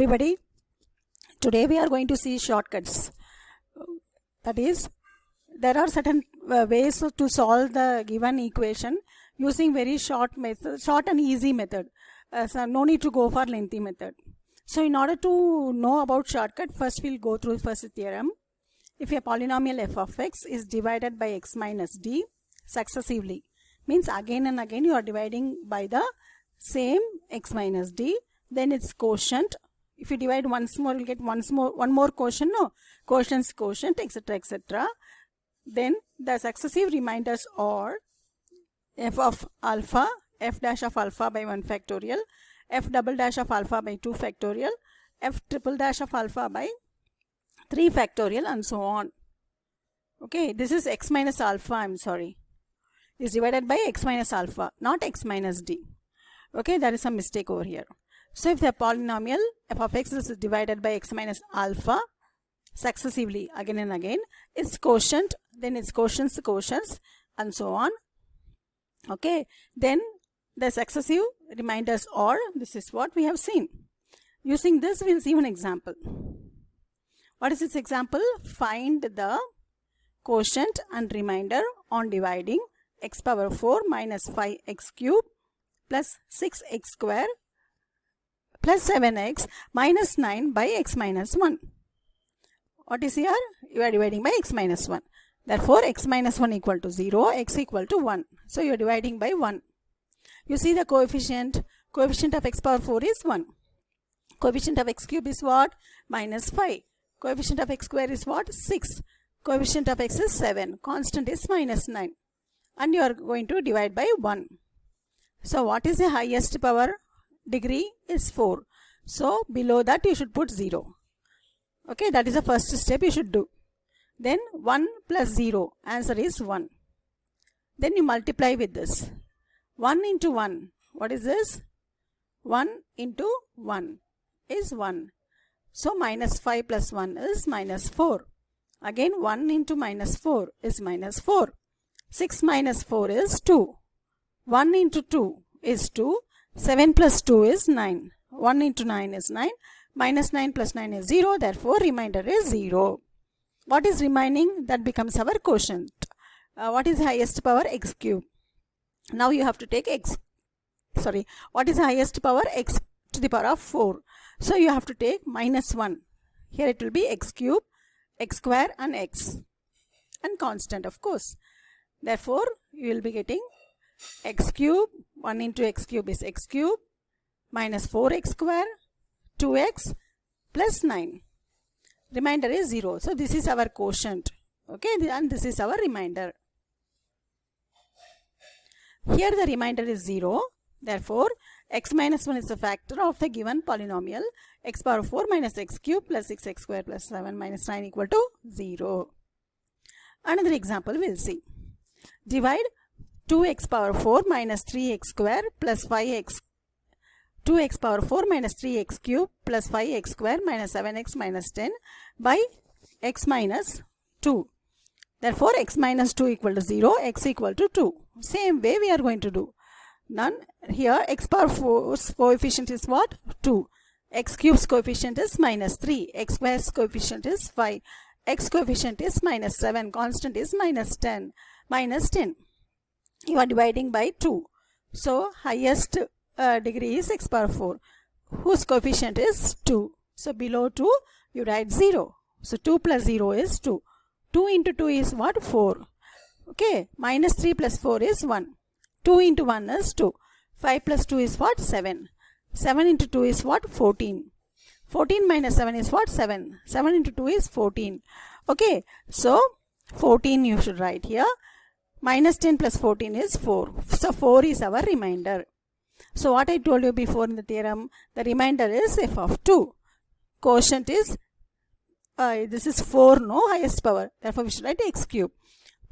everybody. Today we are going to see shortcuts. That is, there are certain ways to solve the given equation using very short and easy method. So no need to go for lengthy method. So in order to know about shortcut, first we'll go through first theorem. If a polynomial f of x is divided by x minus d successively, means again and again you are dividing by the same x minus d, then its quotient. If you divide once more, you'll get one more quotient, quotients, quotient, etc., etc. Then the successive remainders are f of alpha, f dash of alpha by 1 factorial, f double dash of alpha by 2 factorial, f triple dash of alpha by 3 factorial, and so on. Okay, this is x minus alpha, I'm sorry, is divided by x minus alpha, not x minus d. Okay, there is some mistake over here. So if the polynomial f of x is divided by x minus alpha successively again and again, its quotient, then its quotients, and so on. Okay, then the successive remainders are, this is what we have seen. Using this, we will see one example. What is this example? Find the quotient and remainder on dividing x power 4 minus 5x cube plus 6x square plus 7x minus 9 by x minus 1. What is here? You are dividing by x minus 1. Therefore, x minus 1 equal to 0, x equal to 1. So, you are dividing by 1. You see the coefficient. Coefficient of x power 4 is 1. Coefficient of x cube is what? Minus 5. Coefficient of x square is what? 6. Coefficient of x is 7. Constant is minus 9. And you are going to divide by 1. So, what is the highest power? Degree is 4. So, below that you should put 0. Okay, that is the first step you should do. Then 1 plus 0, answer is 1. Then you multiply with this. 1 into 1, what is this? 1 into 1 is 1. So, minus 5 plus 1 is minus 4. Again 1 into minus 4 is minus 4. 6 minus 4 is 2. 1 into 2 is 2. 7 plus 2 is 9. 1 into 9 is 9. Minus 9 plus 9 is 0. Therefore, remainder is 0. What is remaining? That becomes our quotient. What is highest power? X cube. Now you have to take what is highest power? X to the power of 4. So, you have to take minus 1. Here it will be x cube, x square and x. And constant, of course. Therefore, you will be getting x cube, 1 into x cube is x cube, minus 4x square, 2x plus 9. Remainder is 0. So, this is our quotient. Okay, and this is our remainder. Here the remainder is 0. Therefore, x minus 1 is the factor of the given polynomial x power 4 minus x cube plus 6x square plus 7 minus 9 equal to 0. Another example we will see. Divide 2x power 4 minus 3x square plus 5x 2x power 4 minus 3x cube plus 5x square minus 7x minus 10 by x minus 2. Therefore, x minus 2 equal to 0, x equal to 2. Same way we are going to do. Then here x power 4's coefficient is what? 2. X cube's coefficient is minus 3. X square's coefficient is 5. X coefficient is minus 7. Constant is minus 10. Minus 10. You are dividing by 2. So, highest degree is x power 4, whose coefficient is 2. So, below 2, you write 0. So, 2 plus 0 is 2. 2 into 2 is what? 4. Okay. Minus 3 plus 4 is 1. 2 into 1 is 2. 5 plus 2 is what? 7. 7 into 2 is what? 14. 14 minus 7 is what? 7. 7 into 2 is 14. Okay. So, 14 you should write here. Minus 10 plus 14 is 4. So, 4 is our remainder. So, what I told you before in the theorem, the remainder is f of 2. Quotient is, this is 4, highest power. Therefore, we should write x cube.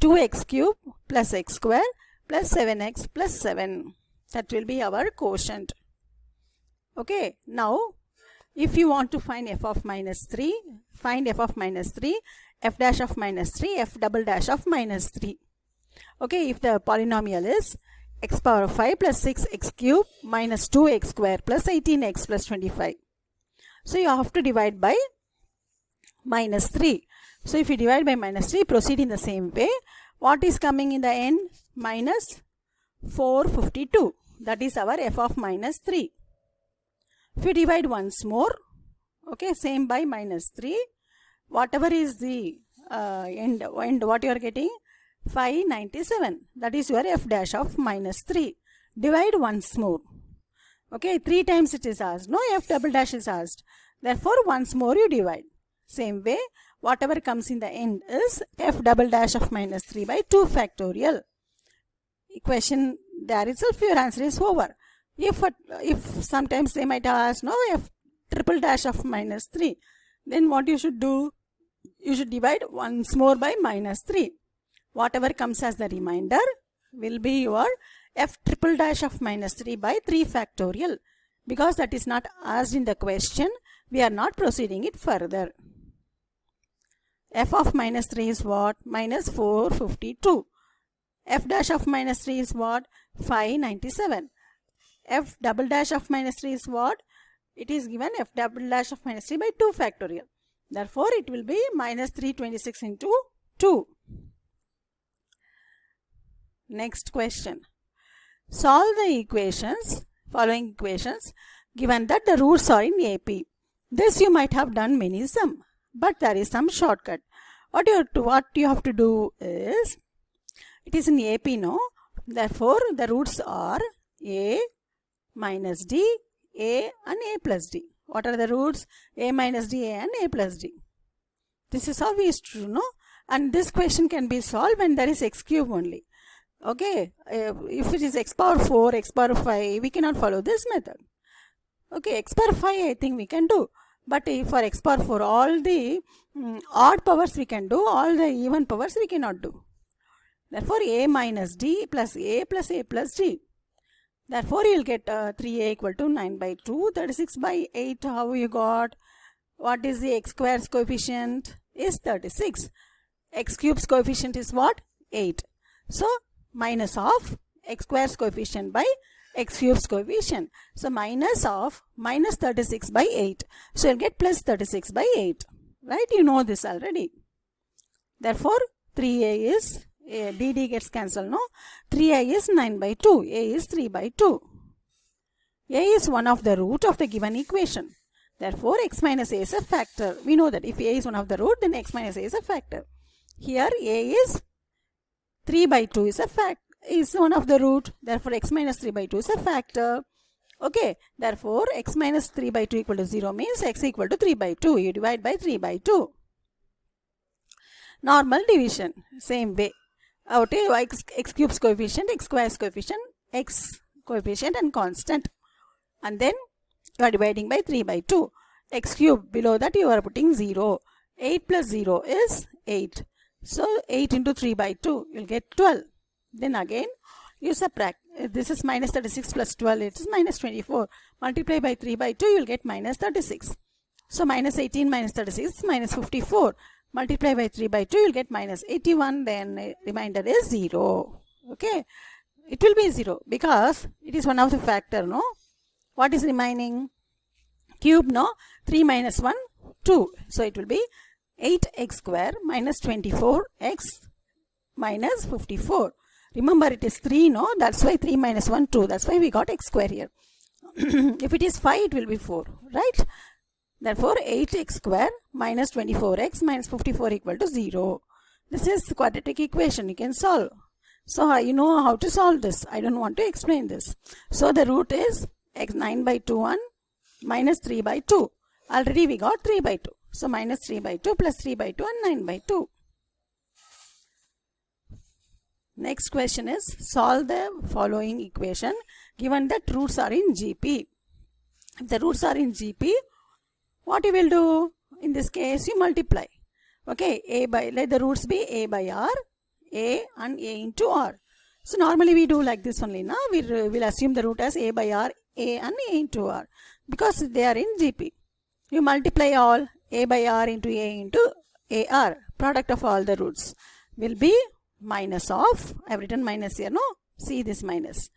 2x cube plus x square plus 7x plus 7. That will be our quotient. Okay. Now, if you want to find f of minus 3, find f of minus 3, f dash of minus 3, f double dash of minus 3. Okay. If the polynomial is x power 5 plus 6x cube minus 2x square plus 18x plus 25. So you have to divide by minus 3. So if you divide by minus 3, proceed in the same way. What is coming in the end? Minus 452. That is our f of minus 3. If you divide once more, okay, same by minus 3, whatever is the end, what you are getting? 597. That is your f dash of minus 3. Divide once more. Okay, 3 times it is asked. No, f double dash is asked. Therefore, once more you divide. Same way, whatever comes in the end is f double dash of minus 3 by 2 factorial. Equation there itself, your answer is over. If sometimes they might ask, no, f triple dash of minus 3, then what you should do? You should divide once more by minus 3. Whatever comes as the remainder will be your f triple dash of minus 3 by 3 factorial. Because that is not asked in the question, we are not proceeding it further. F of minus 3 is what? Minus 452. F dash of minus 3 is what? 597. F double dash of minus 3 is what? It is given f double dash of minus 3 by 2 factorial. Therefore, it will be minus 326 into 2. Next question. Solve the following equations given that the roots are in AP. This you might have done many sum, but there is some shortcut. What you have to do is, it is in AP, no? Therefore, the roots are A minus D, A and A plus D. What are the roots? A minus D, A and A plus D. This is how we used to do, no? And this question can be solved when there is x cube only. Okay, if it is x power 4, x power 5, we cannot follow this method. Okay, x power 5 I think we can do. But for x power 4, all the odd powers we can do, all the even powers we cannot do. Therefore, A minus D plus A plus A plus D. Therefore, you will get 3A equal to 9 by 2, 36 by 8. How you got? What is the x square's coefficient? Is 36. X cube's coefficient is what? 8. So, minus of x square's coefficient by x cube's coefficient. So, minus of minus 36 by 8. So, you'll get plus 36 by 8. Right? You know this already. Therefore, 3A is, DD gets cancelled, no? 3A is 9 by 2. A is 3 by 2. A is one of the root of the given equation. Therefore, x minus A is a factor. We know that if A is one of the root, then x minus A is a factor. Here, A is 3 by 2 is one of the root. Therefore, x minus 3 by 2 is a factor. Okay. Therefore, x minus 3 by 2 equal to 0 means x equal to 3 by 2. You divide by 3 by 2. Normal division. Same way. Okay, x cube's coefficient, x square's coefficient, x coefficient and constant. And then you are dividing by 3 by 2. X cube, below that you are putting 0. 8 plus 0 is 8. So, 8 into 3 by 2, you will get 12. Then again, you subtract. This is minus 36 plus 12, it is minus 24. Multiply by 3 by 2, you will get minus 36. So, minus 18 minus 36 minus 54. Multiply by 3 by 2, you will get minus 81. Then remainder is 0. Okay. It will be 0 because it is one of the factor, no? What is remaining? Cube, no? 3 minus 1, 2. So, it will be 8x square minus 24x minus 54. Remember, it is 3, no? That's why 3 minus 1, 2. That's why we got x square here. If it is 5, it will be 4, right? Therefore, 8x square minus 24x minus 54 equal to 0. This is the quadratic equation. You can solve. So, you know how to solve this. I don't want to explain this. So, the root is x 9 by 2 1 minus 3 by 2. Already we got 3 by 2. So, minus 3 by 2 plus 3 by 2 and 9 by 2. Next question is, solve the following equation given that roots are in GP. If the roots are in GP, what you will do? In this case, you multiply. Okay, let the roots be A by R, A and A into R. So, normally we do like this only. Now, we will assume the root as A by R, A and A into R. Because they are in GP. You multiply all A by R into A into AR. Product of all the roots will be minus of, I have written minus here, no? See this minus.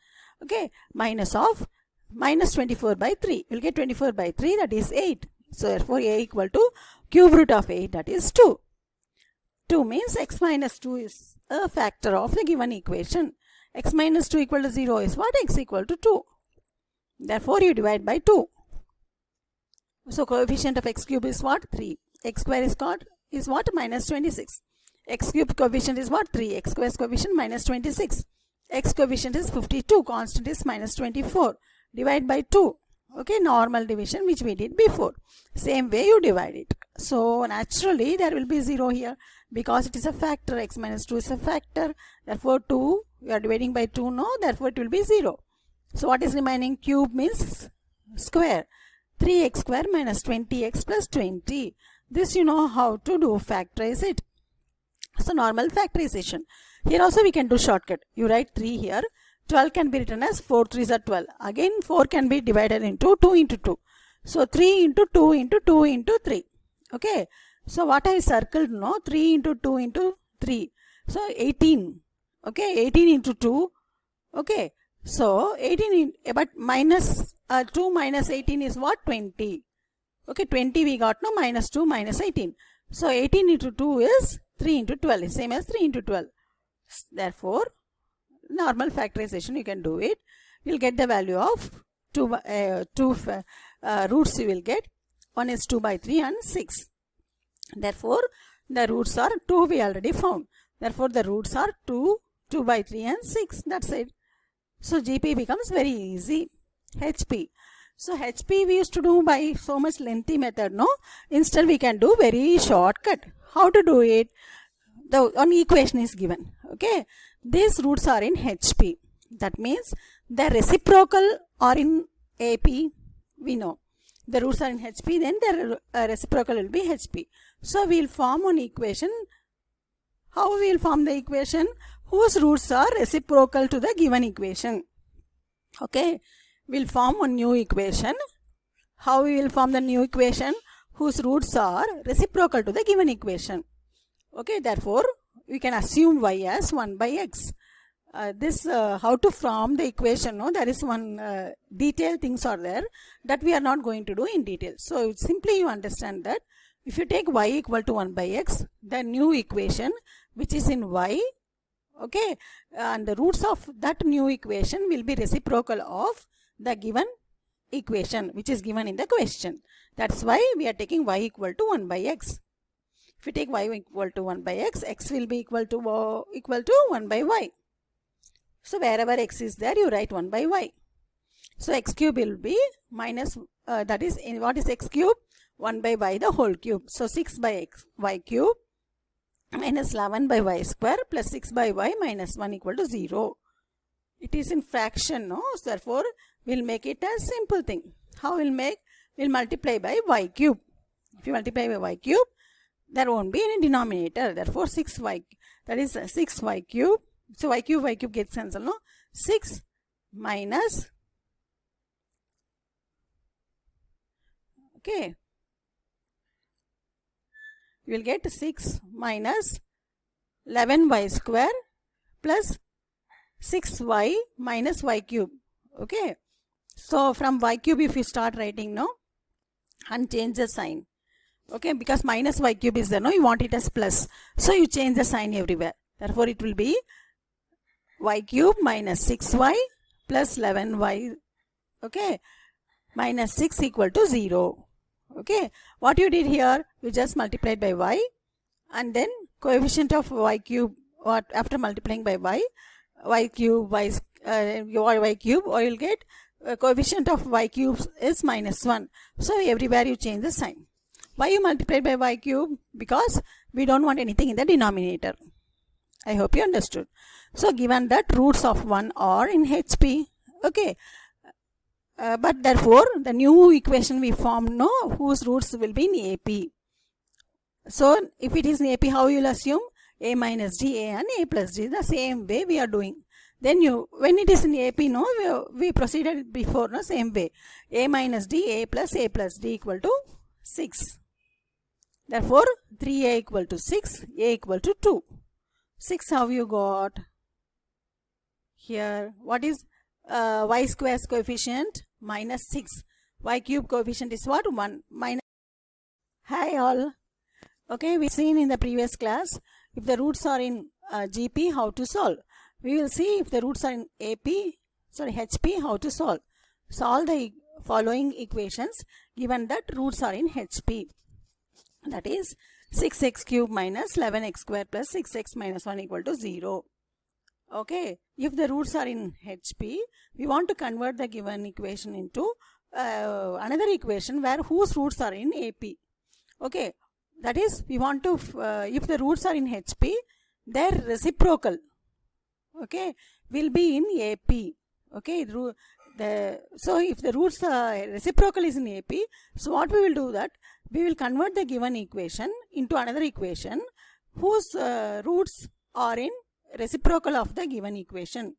Okay, minus of minus 24 by 3. You will get 24 by 3, that is 8. So therefore a equal to cube root of 8, that is 2. 2 means x minus 2 is a factor of the given equation. X minus 2 equal to 0 is what? X equal to 2. Therefore you divide by 2. So coefficient of x cube is what? 3. X square is what? Minus 26. X cube coefficient is what? 3. X square coefficient minus 26. X coefficient is 52. Constant is minus 24. Divide by 2. Okay, normal division which we did before. Same way you divide it. So naturally there will be 0 here because it is a factor. X minus 2 is a factor. Therefore 2, we are dividing by 2 no, therefore it will be 0. So what is remaining? Cube means square. 3x square minus 20x plus 20. This you know how to do, factorize it. So normal factorization. Here also we can do shortcut. You write 3 here. 12 can be written as 4 3s are 12. Again 4 can be divided into 2 into 2. So 3 into 2 into 2 into 3. Okay. So what I circled no? 3 into 2 into 3. So 18. Okay. 18 into 2. Okay. So 18 but minus 2 minus 18 is what? 20. Okay. 20 we got no? Minus 2 minus 18. So 18 into 2 is 3 into 12 is same as 3 into 12. Therefore, normal factorization you can do it. You will get the value of two roots you will get. One is 2 by 3 and 6. Therefore, the roots are 2 we already found. Therefore, the roots are 2, 2 by 3 and 6. That's it. So, GP becomes very easy. HP. So, HP we used to do by so much lengthy method, no? Instead, we can do very shortcut. How to do it? The one equation is given. Okay. These roots are in HP. That means the reciprocal are in AP. We know. The roots are in HP. Then the reciprocal will be HP. So, we will form one equation. How we will form the equation? Whose roots are reciprocal to the given equation. Okay. We will form one new equation. How we will form the new equation? Whose roots are reciprocal to the given equation. Okay. Therefore, we can assume y as 1 by x. How to form the equation, no? There is one detailed things are there that we are not going to do in detail. So, simply you understand that if you take y equal to 1 by x, the new equation which is in y, okay, and the roots of that new equation will be reciprocal of the given equation which is given in the question. That's why we are taking y equal to 1 by x. If you take y equal to 1 by x, x will be equal to 1 by y. So, wherever x is there, you write 1 by y. So, x cube will be minus, that is, what is x cube? 1 by y the whole cube. So, 6 by y cube minus 11 by y square plus 6 by y minus 1 equal to 0. It is in fraction, no? So, therefore, we will make it a simple thing. How we will make? We will multiply by y cube. If you multiply by y cube, there won't be any denominator. Therefore, 6y, that is 6y cube. So, y cube gets cancelled, no? 6 minus, okay, you will get 6 minus 11y square plus 6y minus y cube, okay. So, from y cube if you start writing, no, and change the sign. Okay, because minus y cube is there, no, you want it as plus. So, you change the sign everywhere. Therefore, it will be y cube minus 6y plus 11y, okay, minus 6 equal to 0. Okay, what you did here, you just multiplied by y and then coefficient of y cube, what after multiplying by y cube, y cube, or you will get coefficient of y cube is minus 1. So, everywhere you change the sign. Why you multiply by y cube? Because we don't want anything in the denominator. I hope you understood. So, given that roots of 1 are in HP, okay. But therefore, the new equation we formed, no, whose roots will be in AP. So, if it is in AP, how you will assume? A minus D, A and A plus D. The same way we are doing. Then when it is in AP, no, we proceeded before, no, same way. A minus D, A plus D equal to 6. Therefore, 3a equal to 6, a equal to 2. 6 how you got? Here, what is y square's coefficient? Minus 6. Y cube coefficient is what? 1. Minus Hi all. Okay, we've seen in the previous class if the roots are in GP how to solve. We will see if the roots are in HP how to solve. Solve the following equations given that roots are in HP. That is 6x cube minus 11x square plus 6x minus 1 equal to 0. Okay, if the roots are in HP, we want to convert the given equation into another equation where whose roots are in AP. Okay, that is we want to if the roots are in HP, their reciprocal, okay, will be in AP. Okay, so if the roots reciprocal is in AP, so what we will do that we will convert the given equation into another equation whose roots are in reciprocal of the given equation.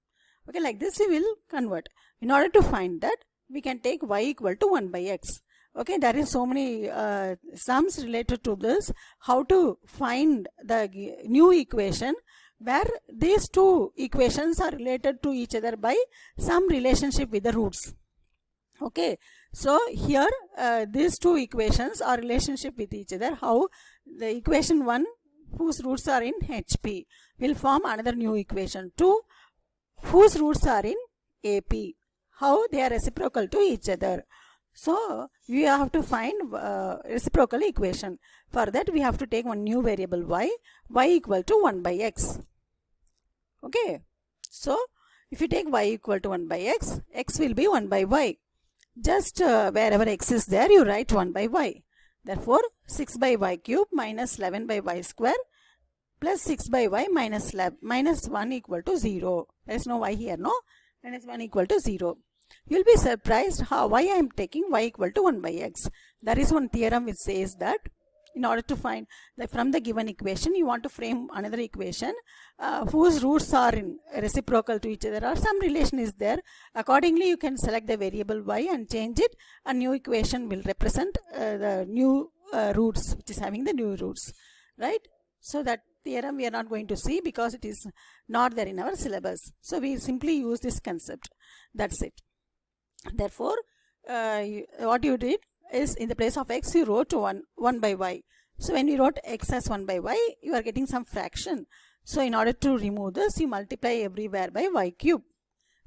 Okay, like this we will convert. In order to find that, we can take y equal to 1 by x. Okay, there is so many sums related to this. How to find the new equation where these two equations are related to each other by some relationship with the roots. Okay, so here these two equations are relationship with each other. How the equation 1 whose roots are in HP will form another new equation 2 whose roots are in AP. How they are reciprocal to each other. So we have to find reciprocal equation. For that we have to take one new variable y equal to 1 by x. Okay, so if you take y equal to 1 by x will be 1 by y. Just wherever x is there you write 1 by y. Therefore 6 by y cube minus 11 by y square plus 6 by y minus 1 equal to 0. There is no y here, no? Minus 1 equal to 0. You will be surprised why I am taking y equal to 1 by x. There is one theorem which says that in order to find that from the given equation you want to frame another equation whose roots are in reciprocal to each other or some relation is there. Accordingly you can select the variable y and change it. A new equation will represent the new roots which is having the new roots, right? So that theorem we are not going to see because it is not there in our syllabus. So we simply use this concept. That's it. Therefore, what you did is in the place of x you wrote 1 by y. So when you wrote x as 1 by y, you are getting some fraction. So in order to remove this, you multiply everywhere by y cube.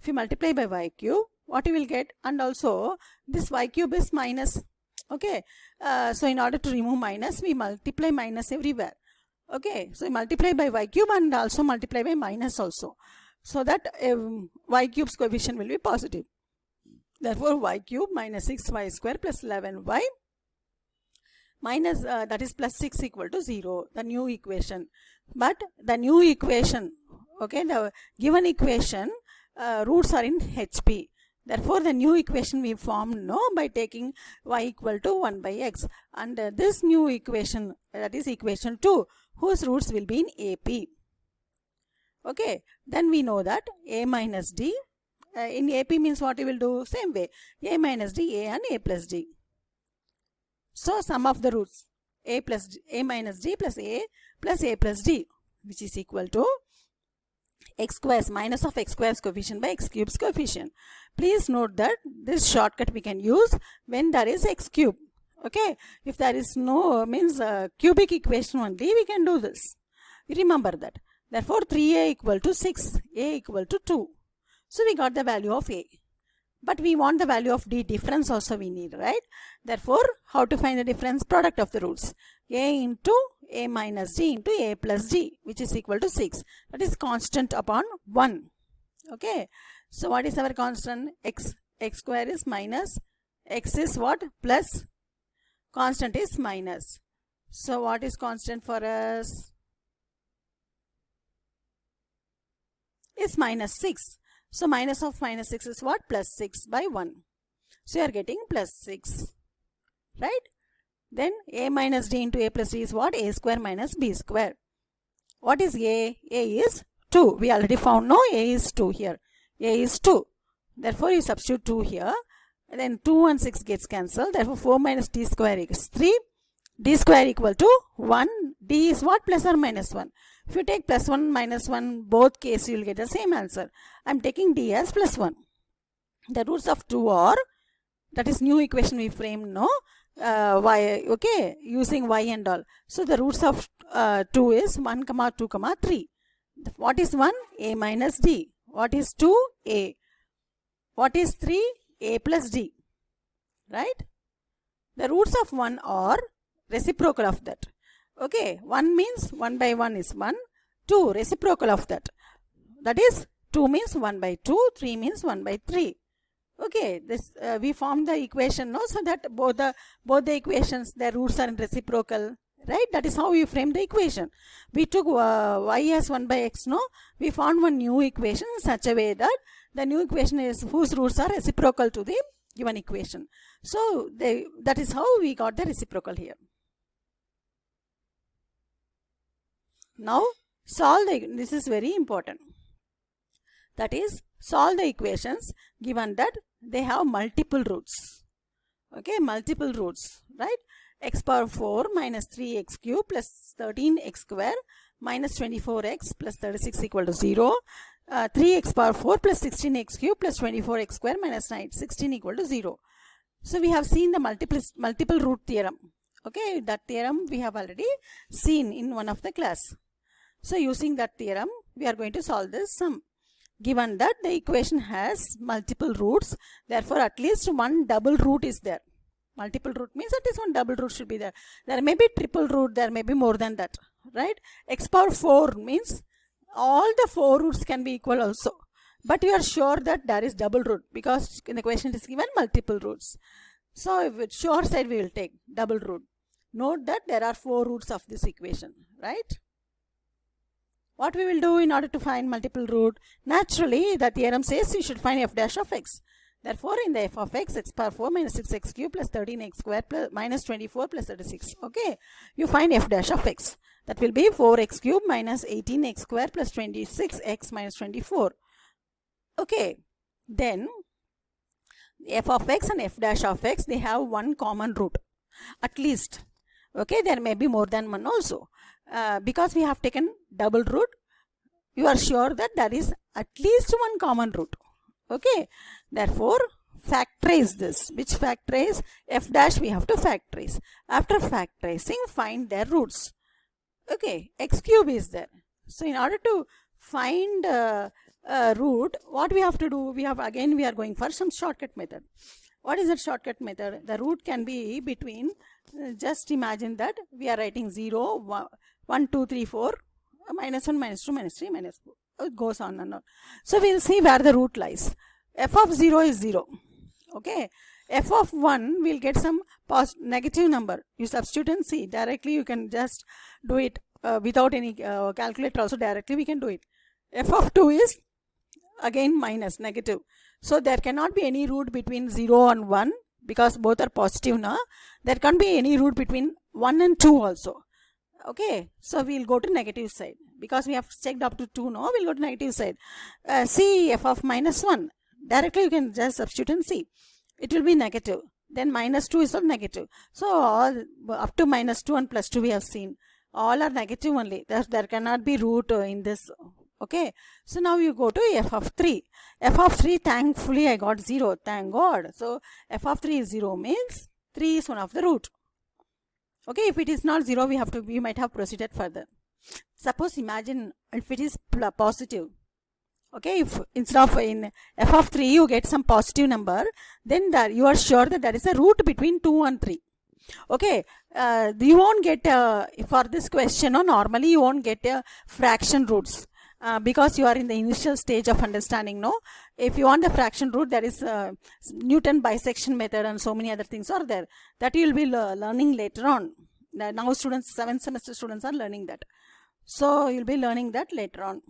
If you multiply by y cube, what you will get? And also this y cube is minus. Okay, so in order to remove minus, we multiply minus everywhere. Okay, so multiply by y cube and also multiply by minus also. So that y cube's coefficient will be positive. Therefore, y cube minus 6y square plus 11y minus that is plus 6 equal to 0, the new equation. But the new equation, okay, the given equation roots are in HP. Therefore, the new equation we formed by taking y equal to 1 by x. And this new equation, that is equation 2, whose roots will be in AP. Okay, then we know that a minus d. In AP means what you will do? Same way. A minus d, a and a plus d. So sum of the roots a minus d plus a plus d, which is equal to x squares minus of x squares coefficient by x cube's coefficient. Please note that this shortcut we can use when there is x cube. Okay, if there is no cubic equation only, we can do this. Remember that. Therefore 3a equal to 6, a equal to 2. So we got the value of a. But we want the value of d, difference also we need, right? Therefore, how to find the difference? Product of the roots. A into a minus d into a plus d, which is equal to 6. That is constant upon 1. Okay. So what is our constant? X square is minus. X is what? Plus. Constant is minus. So what is constant for us? Is minus 6. So minus of minus 6 is what? Plus 6 by 1. So you are getting plus 6. Right? Then a minus d into a plus d is what? A square minus b square. What is a? A is 2. We already found a is 2 here. A is 2. Therefore you substitute 2 here. And then 2 and 6 gets cancelled. Therefore 4 minus d square is 3. D square equal to 1. D is what? Plus or minus 1. If you take plus 1 minus 1, both cases you will get the same answer. I am taking d as plus 1. The roots of 2 are, that is new equation we framed, y, okay, using y and all. So the roots of 2 is 1 comma 2 comma 3. What is 1? A minus d. What is 2? A. What is 3? A plus d. Right? The roots of 1 are reciprocal of that. Okay, 1 means 1 by 1 is 1. 2 reciprocal of that. That is 2 means 1 by 2. 3 means 1 by 3. Okay, this we formed the equation, no, so that both the equations, their roots are reciprocal, right? That is how we frame the equation. We took y as 1 by x, no, we found one new equation in such a way that the new equation is whose roots are reciprocal to the given equation. So that is how we got the reciprocal here. Now solve this is very important. That is, solve the equations given that they have multiple roots. Okay, multiple roots, right? X power 4 minus 3x cube plus 13x square minus 24x plus 36 equal to 0. 3x power 4 plus 16x cube plus 24x square minus 16 equal to 0. So we have seen the multiple root theorem. Okay, that theorem we have already seen in one of the class. So using that theorem, we are going to solve this sum. Given that the equation has multiple roots, therefore at least one double root is there. Multiple root means at least one double root should be there. There may be triple root, there may be more than that, right? X power 4 means all the 4 roots can be equal also. But you are sure that there is double root because in the question it is given multiple roots. So if it's sure side we will take double root. Note that there are 4 roots of this equation, right? What we will do in order to find multiple root? Naturally, the theorem says you should find f dash of x. Therefore, in the f of x, x power 4 minus 6x cube plus 13x square plus minus 24 plus 36. Okay, you find f dash of x. That will be 4x cube minus 18x square plus 26x minus 24. Okay, then f of x and f dash of x, they have one common root. At least. Okay, there may be more than one also. Because we have taken double root, you are sure that there is at least one common root. Okay, therefore factorize this. Which factorize? F dash we have to factorize. After factorizing, find their roots. Okay, x cube is there. So in order to find root, what we have to do? We are going for some shortcut method. What is that shortcut method? The root can be between, just imagine that we are writing 0, 1, 2, 3, 4, minus 1, minus 2, minus 3, minus 4. It goes on and on. So we will see where the root lies. F of 0 is 0. Okay. F of 1 will get some negative number. You substitute and see. Directly you can just do it without any calculator also. Directly we can do it. F of 2 is again minus, negative. So there cannot be any root between 0 and 1 because both are positive now. There can't be any root between 1 and 2 also. Okay, so we will go to negative side because we have checked up to 2 now. We will go to negative side. See f of minus 1. Directly you can just substitute and see. It will be negative. Then minus 2 is also negative. So all up to minus 2 and plus 2 we have seen. All are negative only. There cannot be root in this. Okay, so now you go to f of 3. F of 3, thankfully I got 0. Thank God. So f of 3 is 0 means 3 is one of the root. Okay, if it is not 0, we might have proceeded further. Suppose imagine if it is positive. Okay, if instead of in f of 3 you get some positive number, then you are sure that there is a root between 2 and 3. Okay, you won't get for this question, normally you won't get fraction roots. Because you are in the initial stage of understanding, no? If you want the fraction root, there is Newton bisection method and so many other things are there. That you will be learning later on. Now students, 7th semester students are learning that. So you will be learning that later on.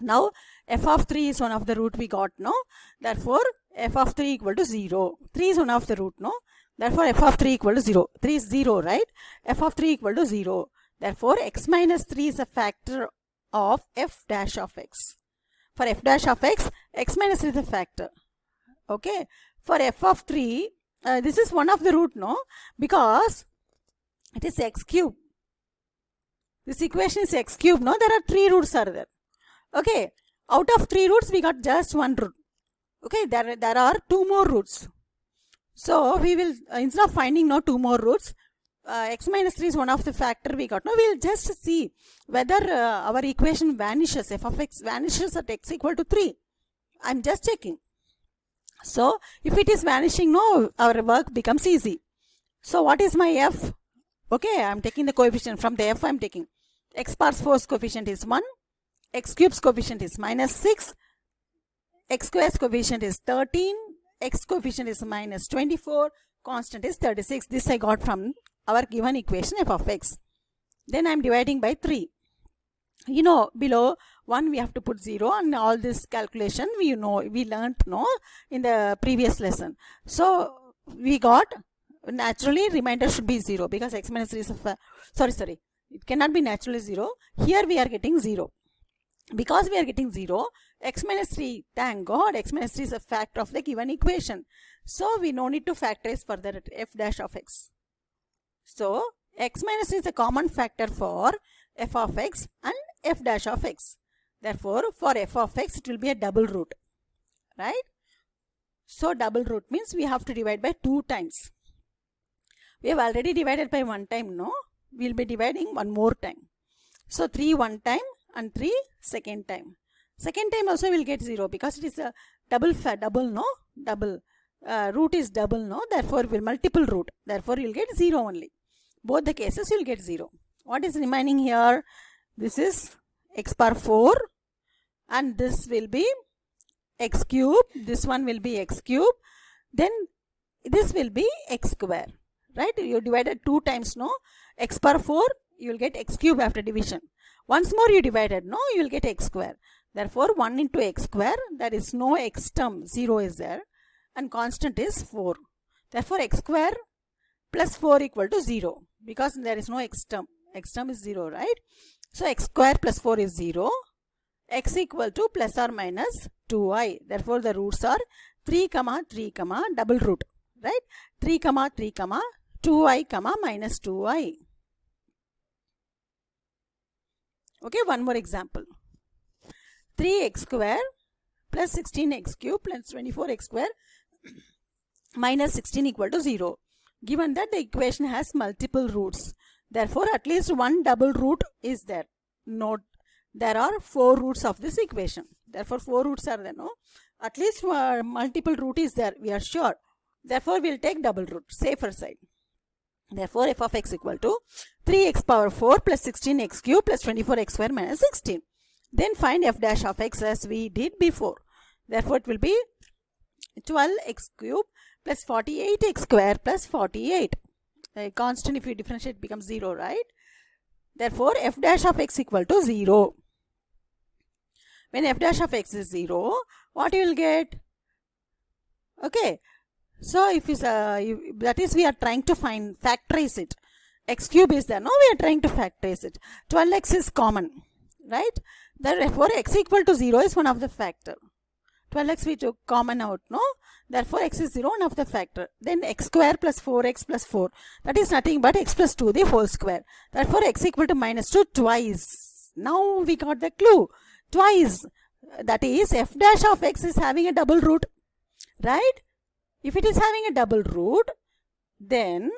Now f of 3 is one of the root we got, no? Therefore f of 3 equal to 0. 3 is one of the root, no? Therefore f of 3 equal to 0. 3 is 0, right? F of 3 equal to 0. Therefore x minus 3 is a factor of f dash of x. For f dash of x, x minus 3 is a factor. Okay. For f of 3, this is one of the root, no? Because it is x cube. This equation is x cube, no? There are 3 roots are there. Okay. Out of 3 roots, we got just one root. Okay. There are 2 more roots. So we will, instead of finding now 2 more roots, x minus 3 is one of the factor we got. Now we will just see whether our equation vanishes, f of x vanishes at x equal to 3. I am just checking. So if it is vanishing, no, our work becomes easy. So what is my f? Okay, I am taking the coefficient from the f. I am taking x power 4's coefficient is 1, x cube's coefficient is minus 6, x square's coefficient is 13, x coefficient is minus 24, constant is 36. This I got from our given equation f of x. Then I am dividing by 3. You know, below 1 we have to put 0, and all this calculation we learnt in the previous lesson. So we got, naturally remainder should be 0 because x minus 3 is sorry, it cannot be naturally 0. Here we are getting 0. Because we are getting 0, x minus 3, thank God, x minus 3 is a factor of the given equation. So we no need to factorize further at f dash of x. So x minus 3 is a common factor for f of x and f dash of x. Therefore, for f of x, it will be a double root, right? So double root means we have to divide by 2 times. We have already divided by 1 time, no? We will be dividing 1 more time. So 3 1 time and 3 second time. Second time also we will get 0 because it is a double, root is double, no? Therefore, we will multiple root. Therefore, you will get 0 only. Both the cases you will get 0. What is remaining here? This is x power 4 and this will be x cube. This one will be x cube. Then this will be x square. Right? You divided 2 times, no? X power 4, you will get x cube after division. Once more you divided, no? You will get x square. Therefore, 1 into x square, there is no x term, 0 is there. And constant is 4. Therefore, x square plus 4 equal to 0. Because there is no x term. X term is 0, right? So, x square plus 4 is 0. X equal to plus or minus 2i. Therefore, the roots are 3, 3, double root. Right? 3, 3, 2i, minus 2i. Okay, one more example. 3x square plus 16x cube plus 24x square minus 16 equal to 0. Given that the equation has multiple roots. Therefore, at least one double root is there. Note, there are 4 roots of this equation. Therefore, 4 roots are there, no? At least multiple root is there, we are sure. Therefore, we will take double root, safer side. Therefore, f of x equal to 3x power 4 plus 16x cube plus 24x square minus 16. Then find f dash of x as we did before. Therefore, it will be 12x cube plus 48x square plus 48. Constant, if you differentiate, becomes 0, right? Therefore, f dash of x equal to 0. When f dash of x is 0, what you will get? Okay. So, if is that is we are trying to factorize it. X cube is there. No, we are trying to factorize it. 12x is common, right? Therefore, x equal to 0 is one of the factor. 12x we took common out, no? Therefore, x is 0, one of the factor. Then x square plus 4x plus 4. That is nothing but x plus 2 the whole square. Therefore, x equal to minus 2 twice. Now, we got the clue. Twice. That is, f dash of x is having a double root, right? If it is having a double root, then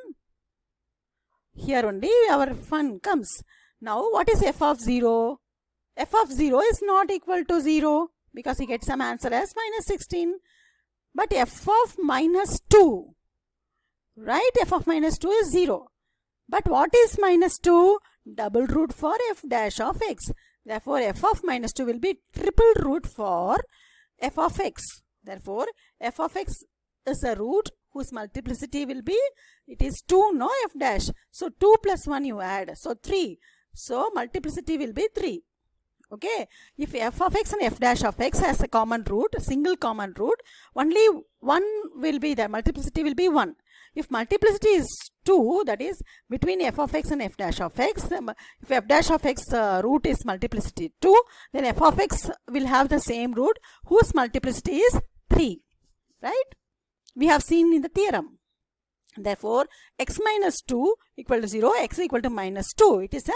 here only our fun comes. Now, what is f of 0? F of 0 is not equal to 0 because we get some answer as minus 16. But f of minus 2, right? F of minus 2 is 0. But what is minus 2? Double root for f dash of x. Therefore, f of minus 2 will be triple root for f of x. Therefore, f of x is a root whose multiplicity will be, it is 2, no, f dash. So, 2 plus 1 you add. So, 3. So, multiplicity will be 3. Okay. If f of x and f dash of x has a common root, single common root, only 1 will be there. Multiplicity will be 1. If multiplicity is 2, that is between f of x and f dash of x, if f dash of x root is multiplicity 2, then f of x will have the same root whose multiplicity is 3. Right? We have seen in the theorem. Therefore, x minus 2 equal to 0, x equal to minus 2. It is a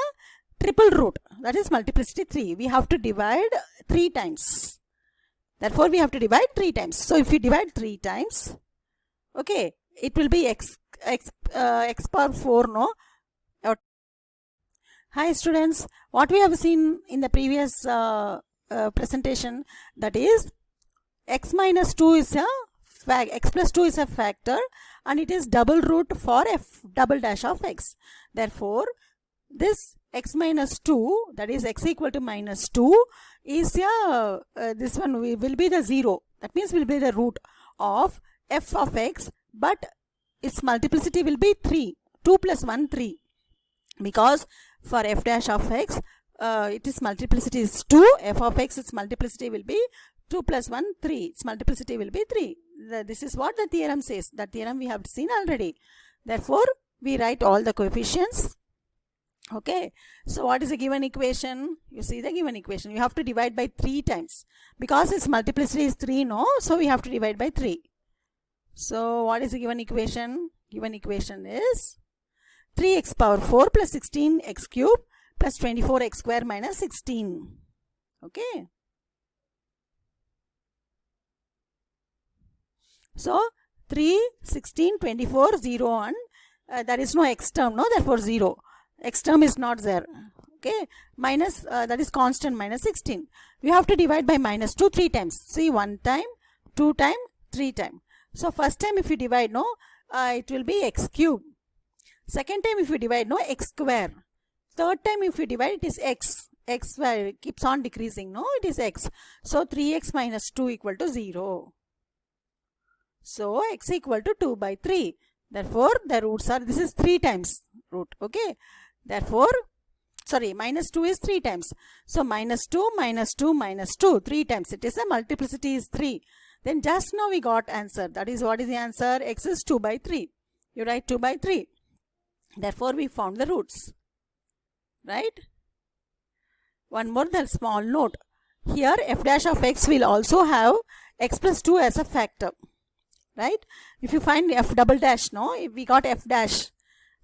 triple root. That is multiplicity 3. We have to divide 3 times. Therefore, we have to divide 3 times. So, if we divide 3 times, okay, it will be x power 4, no? Hi students, what we have seen in the previous presentation, that is x minus 2 is a x plus 2 is a factor, and it is double root for f double dash of x. Therefore, this x minus 2, that is x equal to minus 2, is this one will be the 0. That means will be the root of f of x, but its multiplicity will be 3. 2 plus 1, 3. Because for f dash of x, its multiplicity is 2. F of x, its multiplicity will be 2 plus 1, 3. Its multiplicity will be 3. This is what the theorem says. That theorem we have seen already. Therefore, we write all the coefficients. Okay. So, what is the given equation? You see the given equation. You have to divide by 3 times. Because its multiplicity is 3, no? So, we have to divide by 3. So, what is the given equation? Given equation is 3x power 4 plus 16x cube plus 24x square minus 16. Okay. So, 3, 16, 24, 0 and there is no x term, no? Therefore, 0. X term is not there. Okay. Minus, that is constant, minus 16. We have to divide by minus 2 3 times. See, 1 time, 2 time, 3 time. So, first time if you divide, no, it will be x cube. Second time if you divide, no, x square. Third time if you divide, it is x. X keeps on decreasing, no, it is x. So, 3x minus 2 equal to 0. So, x equal to 2 by 3. Therefore, the roots are, this is 3 times root. Okay. Therefore, sorry, minus 2 is 3 times. So, minus 2, minus 2, minus 2, 3 times. It is a multiplicity is 3. Then just now we got answer. That is, what is the answer? X is 2 by 3. You write 2 by 3. Therefore, we found the roots. Right? One more the small note. Here, f dash of x will also have x plus 2 as a factor. Right? If you find f double dash, no, if we got f dash.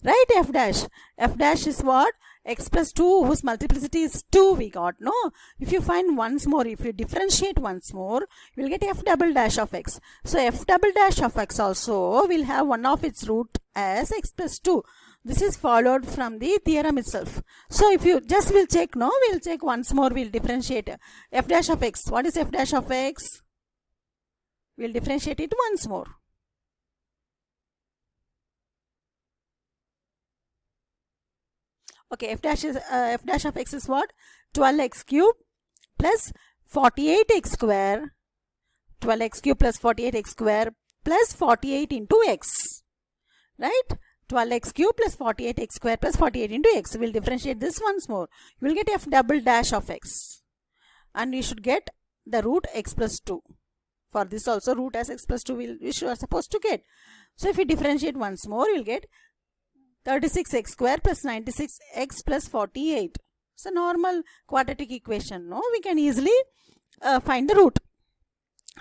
Right? F dash. F dash is what? X plus 2 whose multiplicity is 2 we got, no? If you find once more, if you differentiate once more, you will get f double dash of x. So, f double dash of x also will have one of its root as x plus 2. This is followed from the theorem itself. So, if you just will check, no, we will check once more, we will differentiate f dash of x. What is f dash of x? We will differentiate it once more. Okay, f dash of x is what? 12x cube plus 48x square. 12x cube plus 48x square plus 48 into x. Right? 12x cube plus 48x square plus 48 into x. We will differentiate this once more. You will get f double dash of x. And we should get the root x plus 2. For this also root as x plus 2 we are supposed to get. So, if we differentiate once more, you will get 36x square plus 96x plus 48. It's a normal quadratic equation. No, we can easily find the root.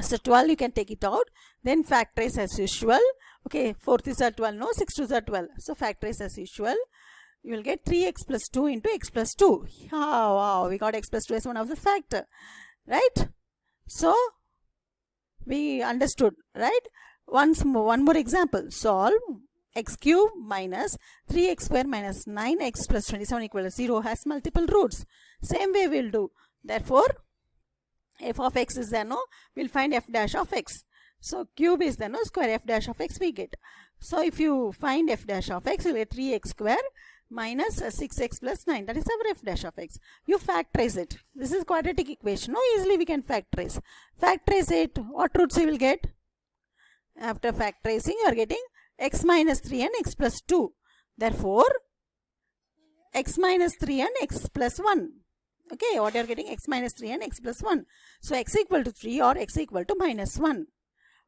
So, 12 you can take it out. Then factorize as usual. Okay, 4th is 12. No, 6 2s are 12. So, factorize as usual. You will get 3x plus 2 into x plus 2. Oh, wow, we got x plus 2 as one of the factor. Right? So, we understood. Right? One more example. Solve x cube minus 3x square minus 9x plus 27 equal to 0 has multiple roots. Same way we will do. Therefore, f of x is there, no? We will find f dash of x. So, cube is there, no? Square f dash of x we get. So, if you find f dash of x, you will get 3x square minus 6x plus 9. That is our f dash of x. You factorize it. This is quadratic equation. No, easily we can factorize. Factorize it. What roots you will get? After factorizing, you are getting x minus 3 and x plus 2. Therefore, x minus 3 and x plus 1. Okay, what you are getting? X minus 3 and x plus 1. So, x equal to 3 or x equal to minus 1.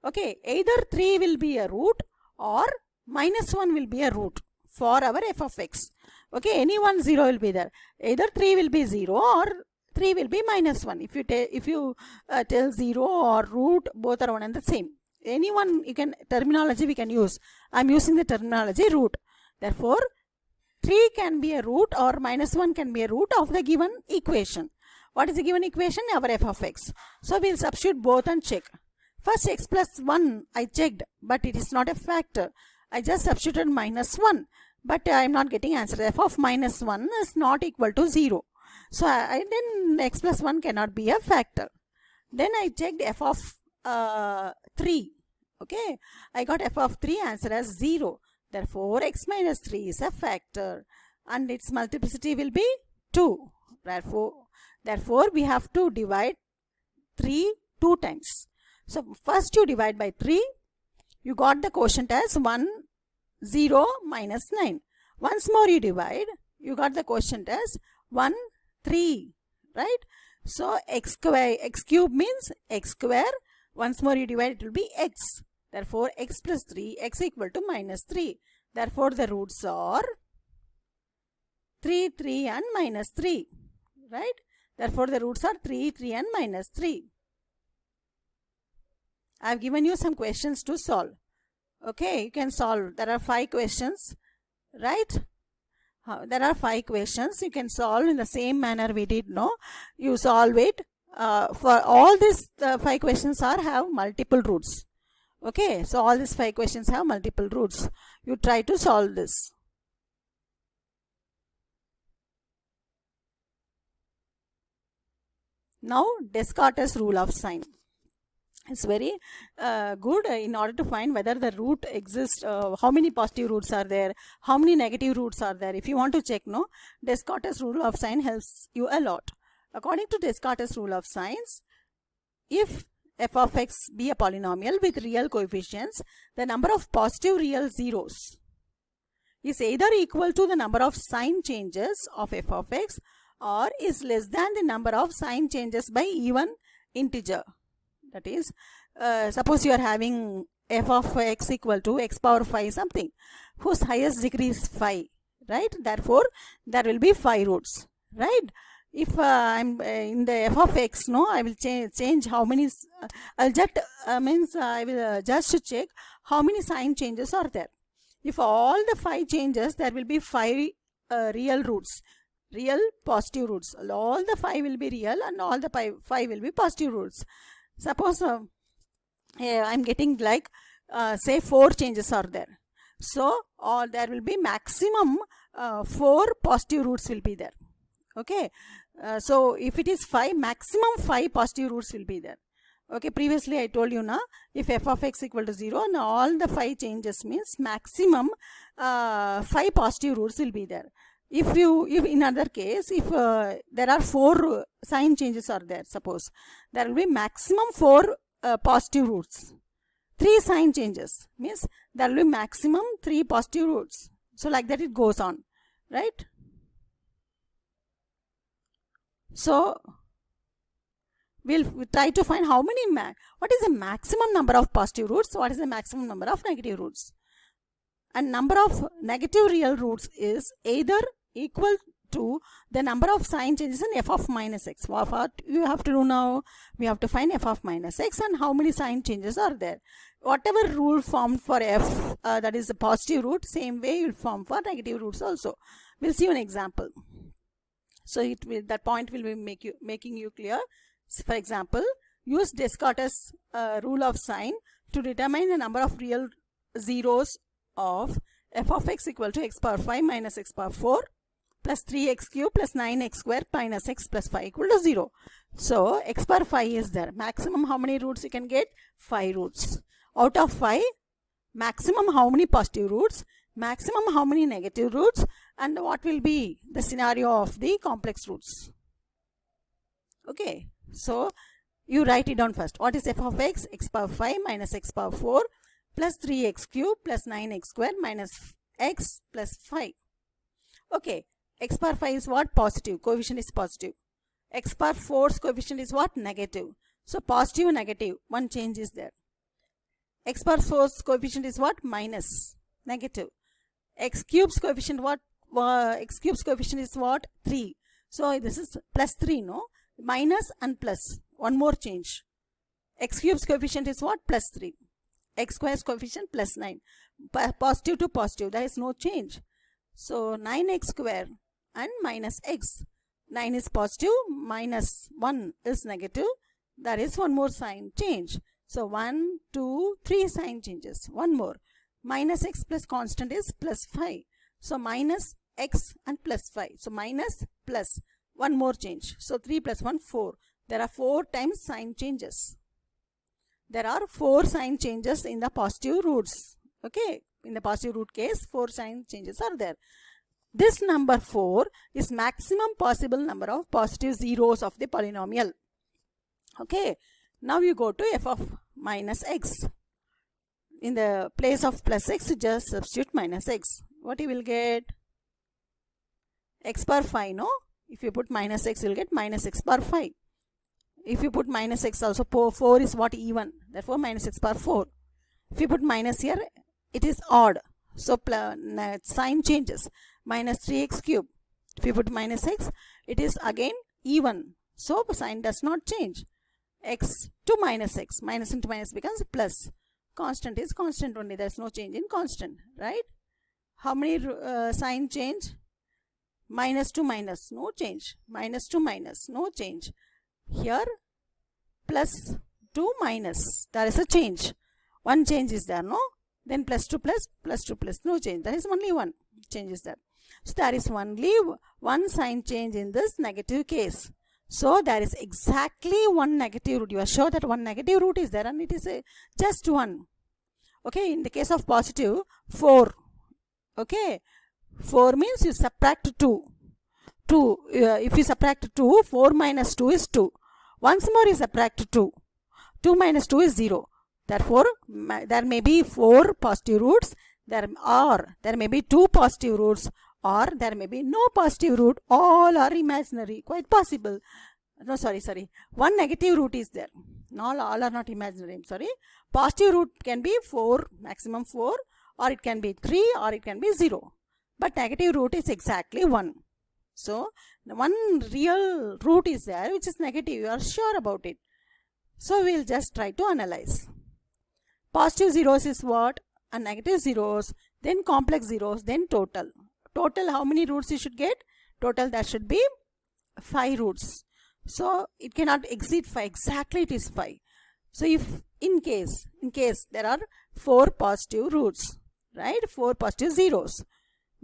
Okay, either 3 will be a root or minus 1 will be a root for our f of x. Okay, any one 0 will be there. Either 3 will be 0 or 3 will be minus 1. If you tell 0 or root, both are one and the same. Any one you can terminology we can use. I am using the terminology root. Therefore, 3 can be a root or minus 1 can be a root of the given equation. What is the given equation? Our f of x. So, we will substitute both and check. First x plus 1 I checked, but it is not a factor. I just substituted minus 1, but I am not getting answer. F of minus 1 is not equal to 0. So then x plus 1 cannot be a factor. Then I checked f of 3. Okay, I got f of 3 answer as 0. Therefore, x minus 3 is a factor and its multiplicity will be 2. Therefore, we have to divide 3 2 times. So, first you divide by 3. You got the quotient as 1, 0, minus 9. Once more you divide. You got the quotient as 1, 3. Right? So, x cube means x square. Once more you divide, it will be x. Therefore, x plus 3, x equal to minus 3. Therefore, the roots are 3, 3 and minus 3. Right? Therefore, the roots are 3, 3 and minus 3. I have given you some questions to solve. Okay, you can solve. There are 5 questions. Right? There are 5 questions. You can solve in the same manner we did. No, you solve it. For all these 5 questions have multiple roots. Okay, so all these 5 questions have multiple roots. You try to solve this. Now, Descartes' rule of sign. It's very good in order to find whether the root exists, how many positive roots are there, how many negative roots are there. If you want to check, no, Descartes' rule of sign helps you a lot. According to Descartes' rule of signs, if f of x be a polynomial with real coefficients, the number of positive real zeros is either equal to the number of sign changes of f of x or is less than the number of sign changes by even integer. That is, suppose you are having f of x equal to x power 5 something, whose highest degree is 5, right? Therefore, there will be 5 roots, right? If I'm in the f of x, no, I will change how many, I'll just, I will just check how many sign changes are there. If all the 5 changes, there will be 5 real roots, real positive roots. All the 5 will be real and all the 5 will be positive roots. Suppose I'm getting like say 4 changes are there. So there will be maximum 4 positive roots will be there. Okay. So if it is 5, maximum 5 positive roots will be there. Okay, previously I told you now, if f of x equal to 0, now all the 5 changes means maximum 5 positive roots will be there. If in other case, if there are 4 sign changes are there, suppose, there will be maximum 4 positive roots. 3 sign changes means there will be maximum 3 positive roots. So like that it goes on, right? So we'll try to find how many, what is the maximum number of positive roots, what is the maximum number of negative roots. And number of negative real roots is either equal to the number of sign changes in f of minus x. What you have to do now, we have to find f of minus x and how many sign changes are there. Whatever rule formed for f, that is the positive root, same way you will form for negative roots also. We'll see an example. So that point will be making you clear. So for example, use Descartes' rule of sign to determine the number of real zeros of f of x equal to x power 5 minus x power 4 plus 3x cube plus 9x square minus x plus 5 equal to 0. So x power 5 is there. Maximum how many roots you can get? 5 roots. Out of 5, maximum how many positive roots, maximum how many negative roots, and what will be the scenario of the complex roots. Okay, so you write it down first. What is f of x? X power 5 minus x power 4 plus 3x cube plus 9x square minus x plus 5. Okay, x power 5 is what? Positive. Coefficient is positive. X power 4's coefficient is what? Negative. So positive, negative. One change is there. X power 4's coefficient is what? Minus. Negative. X cube's coefficient what? X cube's coefficient is what? 3. So this is plus 3, no? Minus and plus. One more change. X cube's coefficient is what? Plus 3. X square's coefficient plus 9. Positive to positive. There is no change. So 9x square and minus x. 9 is positive, minus 1 is negative. There is one more sign change. So 1, 2, 3 sign changes. One more. Minus x plus constant is plus 5. So minus x and plus 5. So minus plus. One more change. So 3 plus 1, 4. There are 4 times sign changes. There are 4 sign changes in the positive roots. Okay. In the positive root case, 4 sign changes are there. This number 4 is maximum possible number of positive zeros of the polynomial. Okay. Now you go to f of minus x. In the place of plus x, you just substitute minus x. What you will get? X power 5, no? If you put minus x, you will get minus x power 5. If you put minus x also, 4 is what? Even. Therefore, minus x power 4. If you put minus here, it is odd. So, sign changes. Minus 3x cube. If you put minus x, it is again even. So, sign does not change. X to minus x. Minus into minus becomes plus. Constant is constant only. There is no change in constant. Right? How many sign change? Minus to minus. No change. Minus to minus. No change. Here, plus to minus. There is a change. One change is there, no? Then plus to plus, plus to plus. No change. There is only one change is there. So, there is only one sign change in this negative case. So, there is exactly one negative root. You are sure that one negative root is there and it is just one. Okay, in the case of positive, 4. Okay, 4 means you subtract 2. 2, if you subtract 2, 4 minus 2 is 2. Once more you subtract 2. 2 minus 2 is 0. Therefore, there may be 4 positive roots, there may be 2 positive roots, or there may be no positive root. All are imaginary. Quite possible. No, sorry. One negative root is there. All are not imaginary. I'm sorry. Positive root can be 4, maximum 4, or it can be 3, or it can be 0. But negative root is exactly 1. So, one real root is there which is negative. You are sure about it. So, we will just try to analyze. Positive zeros is what? And negative zeros, then complex zeros, then total. Total, how many roots you should get? Total, that should be 5 roots. So, it cannot exceed 5. Exactly, it is 5. So, if in case there are 4 positive roots, right? 4 positive zeros.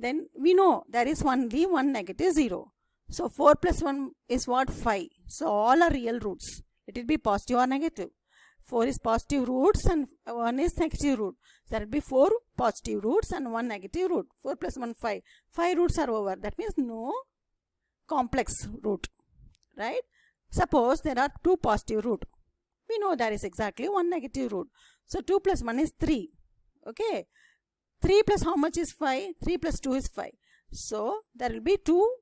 Then we know there is only one negative 0. So, 4 plus 1 is what? 5. So, all are real roots. It will be positive or negative. 4 is positive roots and 1 is negative root. There will be 4 positive roots and 1 negative root. 4 plus 1, 5. 5 roots are over. That means no complex root. Right? Suppose there are 2 positive root. We know there is exactly 1 negative root. So, 2 plus 1 is 3. Okay. 3 plus how much is 5? 3 plus 2 is 5. So, there will be 2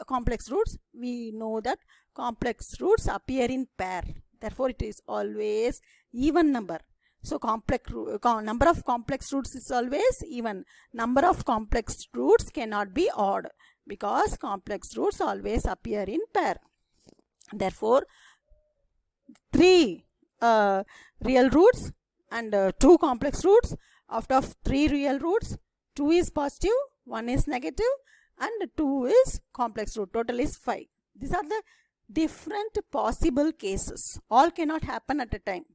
complex roots. We know that complex roots appear in pair. Therefore, it is always even number. So, number of complex roots is always even. Number of complex roots cannot be odd because complex roots always appear in pair. Therefore, 3 real roots and 2 complex roots. Out of 3 real roots, 2 is positive, 1 is negative and 2 is complex root. Total is 5. These are the different possible cases. All cannot happen at a time.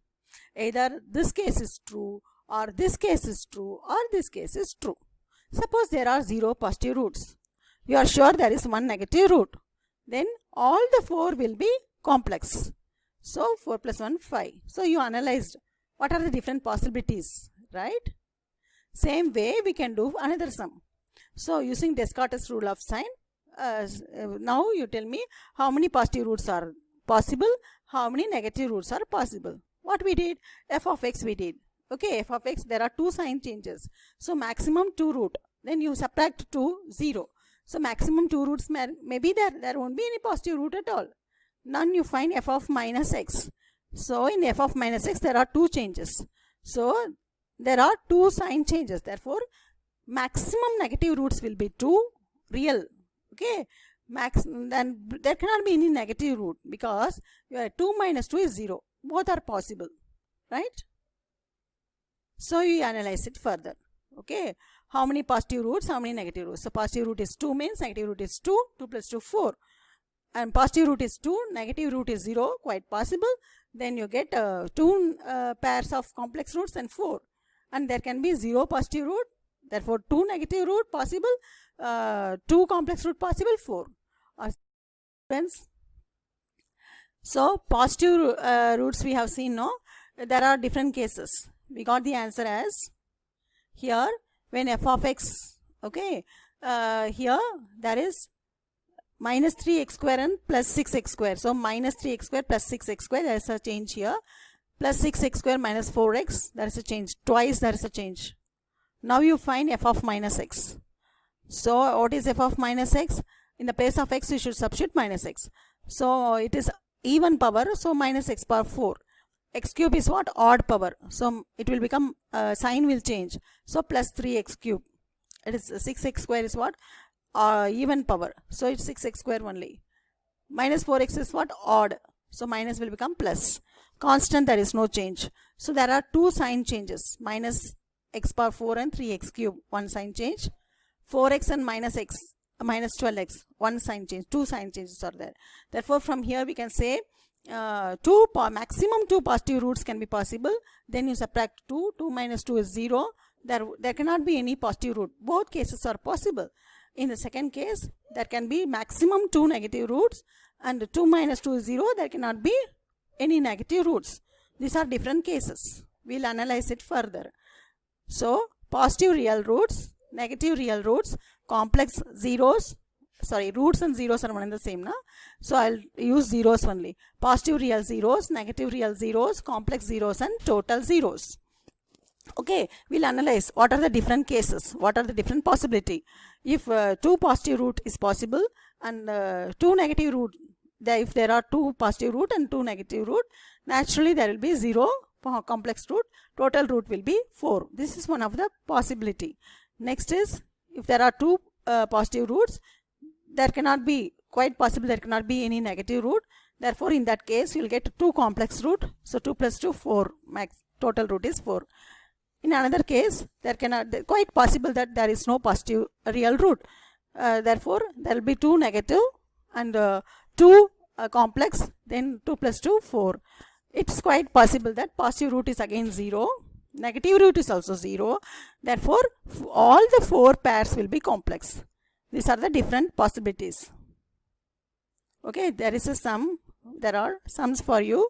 Either this case is true or this case is true or this case is true. Suppose there are 0 positive roots. You are sure there is 1 negative root. Then all the 4 will be complex. So 4 plus 1, 5. So you analyzed what are the different possibilities, right? Same way we can do another sum. So using Descartes' rule of sign, now you tell me how many positive roots are possible, how many negative roots are possible. What we did? F of x we did. Okay, f of x, there are 2 sign changes. So maximum 2 root. Then you subtract 2, 0. So maximum 2 roots may be there. There won't be any positive root at all. None you find f of minus x. So in f of minus x there are 2 changes. So there are 2 sign changes. Therefore, maximum negative roots will be 2 real. Okay. Then there cannot be any negative root because 2 minus 2 is 0. Both are possible. Right? So you analyze it further. Okay. How many positive roots? How many negative roots? So positive root is 2 means negative root is 2. 2 plus 2, 4. And positive root is 2. Negative root is 0. Quite possible. then you get 2 pairs of complex roots and 4, and there can be 0 positive root, therefore 2 negative root possible, 2 complex root possible, 4. So positive roots we have seen, no? There are different cases. We got the answer as here when f of x, okay, here there is minus 3x square and plus 6x square. So minus 3x square plus 6x square, there is a change here. Plus 6x square minus 4x, there is a change. Twice there is a change. Now you find f of minus x. So what is f of minus x? In the place of x, you should substitute minus x. So it is even power, so minus x power 4. X cube is what? Odd power. So it will become, sign will change. So plus 3x cube. It is 6x square is what? Even power. So it's 6x square only. Minus 4x is what? Odd. So minus will become plus. Constant, there is no change. So there are 2 sign changes. Minus x power 4 and 3x cube. 1 sign change. 4x and minus x. Minus 12x. 1 sign change. 2 sign changes are there. Therefore from here we can say maximum 2 positive roots can be possible. Then you subtract 2. 2 minus 2 is 0. There cannot be any positive root. Both cases are possible. In the second case, there can be maximum 2 negative roots, and 2 minus 2 is 0. There cannot be any negative roots. These are different cases. We will analyze it further. So positive real roots, negative real roots, complex zeros, roots and zeros are one and the same, na? So I'll use zeros only. Positive real zeros, negative real zeros, complex zeros and total zeros. Okay, we'll analyze what are the different cases, what are the different possibility. If 2 positive root is possible and 2 negative root, if there are 2 positive root and 2 negative root, naturally there will be 0 complex root, total root will be 4. This is one of the possibility. Next is, if there are 2 positive roots, there cannot be, quite possible there cannot be any negative root. Therefore in that case you will get 2 complex root. So 2 plus 2, 4, max total root is 4. In another case, there cannot, quite possible that there is no positive real root. Therefore there will be 2 negative and 2 complex, then 2 plus 2, 4. It's quite possible that positive root is again 0, negative root is also 0. Therefore all the 4 pairs will be complex. These are the different possibilities. Okay, there is a sum. There are sums for you.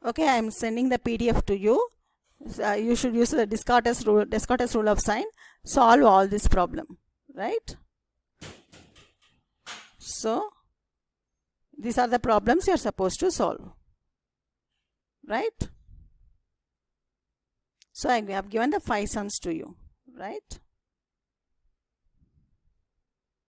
Okay, I am sending the PDF to you. You should use the Descartes rule of sign. Solve all this problem, right? So these are the problems you are supposed to solve, right? So I have given the 5 sums to you, right?